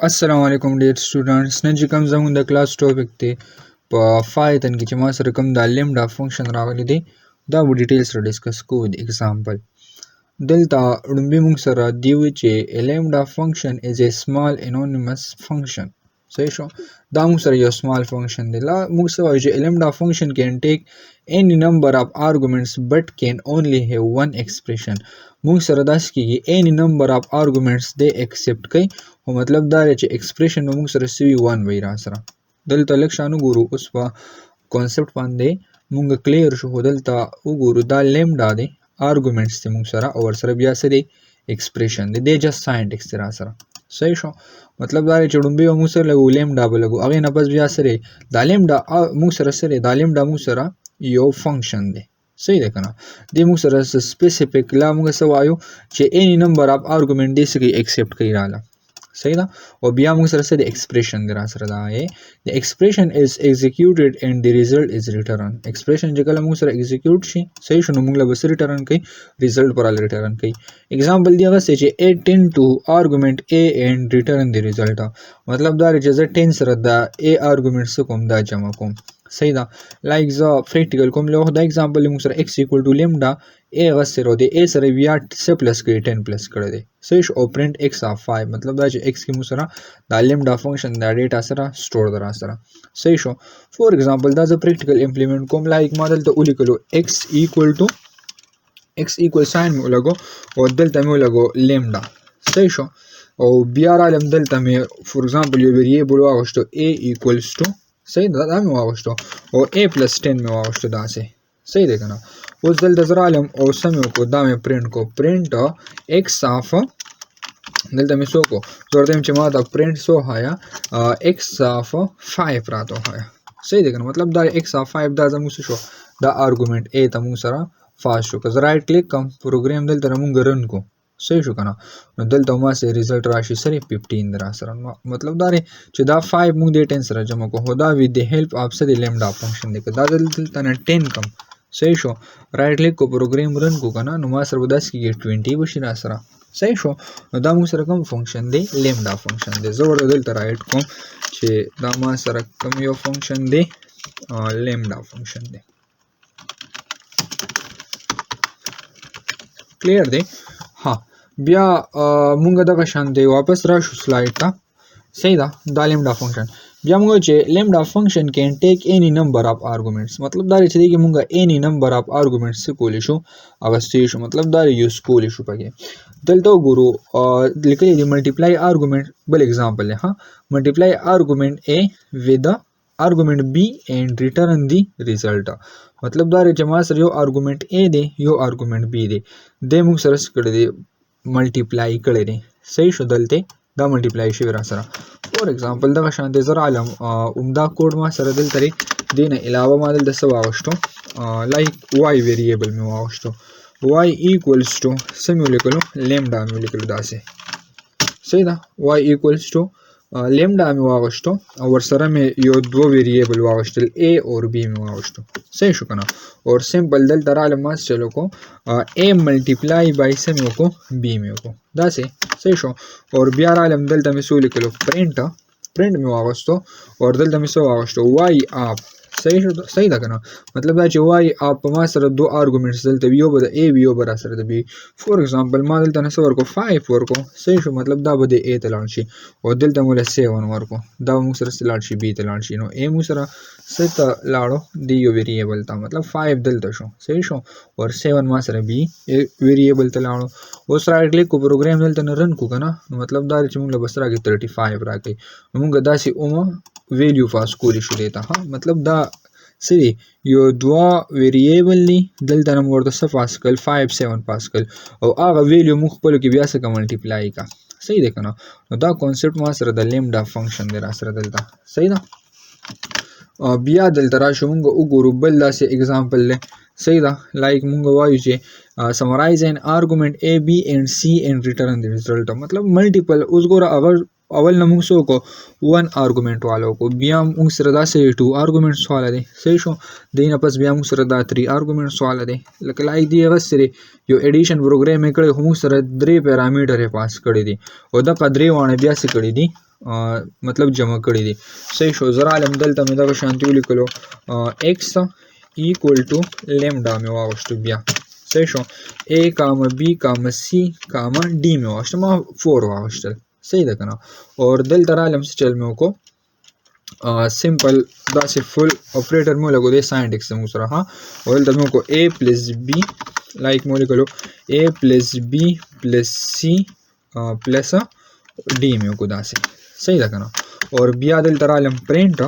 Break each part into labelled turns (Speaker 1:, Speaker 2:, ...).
Speaker 1: अस्सलाम वालेकुम dear students none چې کوم زموږ د کلاس ټاپک دی په فایتن کې چې ما سره کوم د لیمډا فنکشن راغلی دی دا به ډیټیل سره ډیسکس کوو د اگزامپل دلته لومبي موږ سره دی وی چې لیمډا فنکشن از ا سمال انونیمس فنکشن صحیح شو دا موږ سره یو سمال فنکشن دی لا موږ سره وایي چې لیمډا فنکشن کین ټیک any number of arguments but can only have one expression موږ سره داس کیږي any number of arguments دی accept کوي او مطلب دا چې ایکسپریشن موږ سره سوي 1 وای را سره دلته لکشانو ګورو اوس په کانسپټ باندې موږ کلیر شو دلته وګورو دا لیمډا دی arguments ته موږ سره او سره بیا سره ایکسپریشن دی جست ساينټکس را سره صحیح شو مطلب دا چې ډومبي موږ سره لګو لیمډا بلګو هغه نه پس بیا سره دا لیمډا موږ سره یو فنکشن دی صحیح ده کنه د موږ سره سپیسیفیک لا موږ سوایو چې any number of argument دې سره ایکسپټ کوي رااله صحیح ده او بیا موږ سره د ایکسپریشن دی را سره دا the expression is executed and the result is returned expression چې کله موږ سره execute شي صحیح شنو موږ له بس ریټرن کوي result پر ریټرن کوي example دی هغه چې a 10 to argument a and return the result مطلب دا چې زه 10 سره دا a argument څخه کوم دا جمع کوم صحیح ده لایک ز پریکټیکل کوم له دا एग्जांपल موږ سره x equal to lambda a غسر دی a سره بیا س پلس کړي 10 پلس کړي دی صحیح او پرنٹ x of 5 مطلب دا چې x کې موږ سره دا lambda فنکشن دا ډیټا سره سٹور درا سره صحیح شو فور ایگزامپل دا ز پریکټیکل امپلیمنٹ کوم لایک ماډل ته ولیکلو x equal ساين مو لګو او دلته مو لګو lambda صحیح شو او بیا را لم دلته مې فور ایگزامپل یو ویریبل واغشتو a equals to صحیح دا مې واغشتو او a plus 10 مې واغشتو داسې صحیح دی کنه اوس دلته زه رالم او سم یې کو دا مې پرنټ کو پرنټ x of دلته مې سو کو زه ورته چې ما دا پرنټ سو هایا x of 5 راته هایا صحیح دی کنه مطلب دا x of 5 دا زموږ شو دا آرګومنت a ته موږ سره فاست شو که زه رائټ کلیک کوم پروګرام دلته موږ رن کو صحیح شو کنه نو دلته ما سره ریزلټ راشي سره 15 را سره مطلب دا چې دا 5 موږ د 10 سره جمع کوو دا وی د هیلپ اف سره لیمډا فنکشن دی دا دلته نه 10 کم صحیح شو رائټ کلیک کو پروګرام رن کو کنه نو ما سره 10 کې 20 وشي را سره صحیح شو نو دا موږ سره کوم فنکشن دی لیمډا فنکشن دی زه ورته دلته رائټ کوم چې دا ما سره کوم یو فنکشن دی لیمډا فنکشن دی کلیر دی ها بیا مونږ دغه شان دی واپس راشو سلایډ ته صحیح ده دا لیمډا فنکشن بیا مونږ چې لیمډا فنکشن کین ټیک any number of arguments مطلب دا چې دی مونږ any number of arguments کولی شو اغستې شو مطلب دا یوز کولی شو پکې دلته وګورو لیکلي دی ملټیپلای آرګومنت بل एग्जांपल ها ملټیپلای آرګومنت a with the argument b and return the result مطلب دا چې ما سره یو آرګومنت a دی یو آرګومنت b دی د موږ سره کړی دی ملټیپلای کړی دی صحیح شو دلته دا ملټیپلای شي را سره فور ایگزامپل دا شان دي زرا علم عمدا کوډ ما سره دلته دینه علاوه ما دلته سو واغشتو لایک y ویریبل می واغشتو y equals to سیمولیکلو lambda مولیکلو داسه صحیح ده y equals to lambda می واغشتو او ورسره می یو دو ویریبل واغشتل a اور b می واغشتو صحیح شو کنه اور سمپل دلته را علم ما چلو کو a ملټیپلای بای سم کو b می کو داسه صحیح شو اور بیا را علم دلته می سو لیکلو پرنٹ می واغستو اور دلته می سو واغستو y اپ صحیح شو صحیح ده کنه مطلب دا چې y اپ ما سره دو آرګومنټس دلته یو به a یو به سره د b فور ایگزامپل ما دلته نسو ورکو 5 ورکو صحیح شو مطلب دا به د a ته لاړ شي او دلته مولا 7 ورکو دا موږ سره لاړ شي b ته لاړ شي نو a موږ سره ست لاړو دی یو ویریبل ته مطلب 5 دلته شو صحیح شو اور 7 ما سره b ویریبل ته لاړو اوس رائټ کلیک کو پروګرام دلته رن کو کنه مطلب دا چې موږ بس راګي 35 راګي موږ داسې اومه ویلیو پاس کولی شو دیتا ها مطلب دا سری یو دوا ویریبل دی دلته موږ ورته څه پاس کړل 5 7 پاس کړل او هغه ویلیو موږ خپل کې بیا څه ملټیپلای کا صحیح ده کنه نو دا کانسپټ ما سره د لیمډا فنکشن دی را سره دلته صحیح ده بیا دلته راشو موږ وګورو بل داسې एग्जांपल له صحیح ده لایک موږ وایو چې summarize an argument a b and c and return the result مطلب ملټیپل اوس ګوره اول نه موږ سو کو 1 آرګومنت والو کو بیا موږ سره دا 2 آرګومنټس والا دي صحیح شو دینه پس بیا موږ سره دا 3 آرګومنټس والا دي لکه لایک دی غسره یو ایډیشن پروګرام کړي هم سره 3 پیرامیټر پاس کړي دي او دا قدرې وانه بیا څه کړي دي मतलब जमा कड़ी दे सही शो जरा आलम दल्ता में दगा शांति उलिकलो x equal to lambda में वागस्ट बिया सही शो ए कामा बी कामा सी कामा डी में वागस्ट मा 4 वागस्ट सही देखा ना और दल्ता आलम से चल में को सिंपल दासे फुल ऑपरेटर में लगो दे साइन एक्स में उसरा हाँ और दल्ता में को ए प्लस बी लाइक मोलिकलो A plus B plus C plus D में को दासे सही देखा ना और बिया दिल तरालम प्रिंट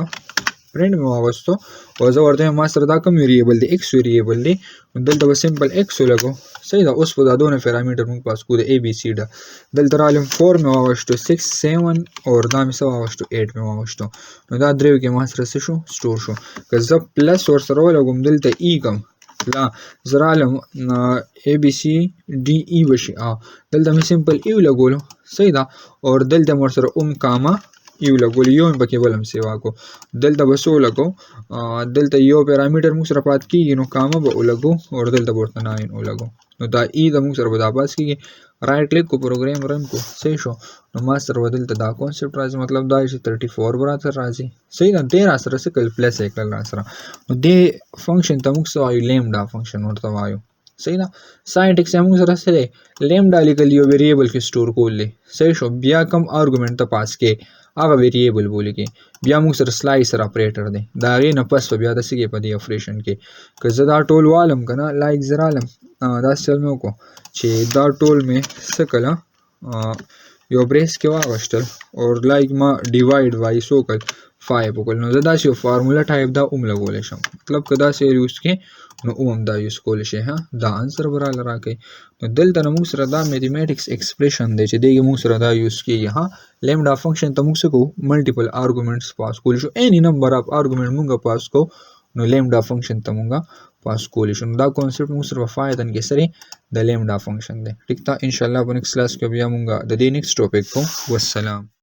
Speaker 1: में वागस्तो और जब वर्तमान मास्टर दा कम वेरिएबल दे एक्स वेरिएबल दे दिल तब सिंपल एक्स लगो सही था उस पर दोनों पैरामीटर मुझे पास कूदे ए बी सी डा दिल तरालम 4 में वागस्तो 6 7 और दाम से वागस्तो 8 में वागस्तो no da drev के मास्टर से शो स्टोर शो जब प्लस और सरवा लगो दिल त ई कम ला जरालम A B C D E बशी दिल तमें सिंपल ई लगोलो सही था और दिल तम सर कामा यू लगो यो में बके बलम सेवा को दिल तब सो लगो दिल त यो पैरामीटर मुसरा पात की नो कामा ब लगो और दिल तब वर्तना नाइन ओ लगो नो दा ई द मुसरा बदा पास की राइट क्लिक को प्रोग्राम रन को सही शो नो मास्टर दिल त दा कांसेप्ट राज मतलब दा 34 बराबर राजी सही ना दे रास्ता से कल प्लस एक रास्ता दे फंक्शन तमुक्सो आयु लेमडा फंक्शन वर्ता आयु सही ना साइन टेक्स हम सर से लेमडा लिखल लियो वेरिएबल के स्टोर को ले सही शो बिया कम आर्गुमेंट त पास के आगा वेरिएबल बोले के बिया मुंग सर स्लाइसर ऑपरेटर दे दागे न पस बिया दसी के पदी ऑपरेशन के कजदा टोल वालम कना लाइक जरालम दास चल में को छे दा टोल में सकला यो ब्रेस के वागस्टल और लाइक मा डिवाइड बाय सोकल 5 ओकल नो जदा से फार्मूला टाइप दा लगोले शम मतलब कदा से यूज के नो दा यूज कोले शे हां दा आंसर बराल राके तो दिल तना मुसरा दा मैथमेटिक्स एक्सप्रेशन दे छे देगे मुसरा दा यूज के यहाँ लेमडा फंक्शन तमुक्स को मल्टीपल आर्गुमेंट्स पास कोले show any number of argument मुंगा पास को नो लेमडा फंक्शन तमुंगा पास कोले शो दा कांसेप्ट मुसरा फायदन के सरे द लेमडा फंक्शन दे ठीक था इंशाल्लाह अपन नेक्स्ट क्लास के बिया मुंगा द नेक्स्ट टॉपिक को वस्सलाम।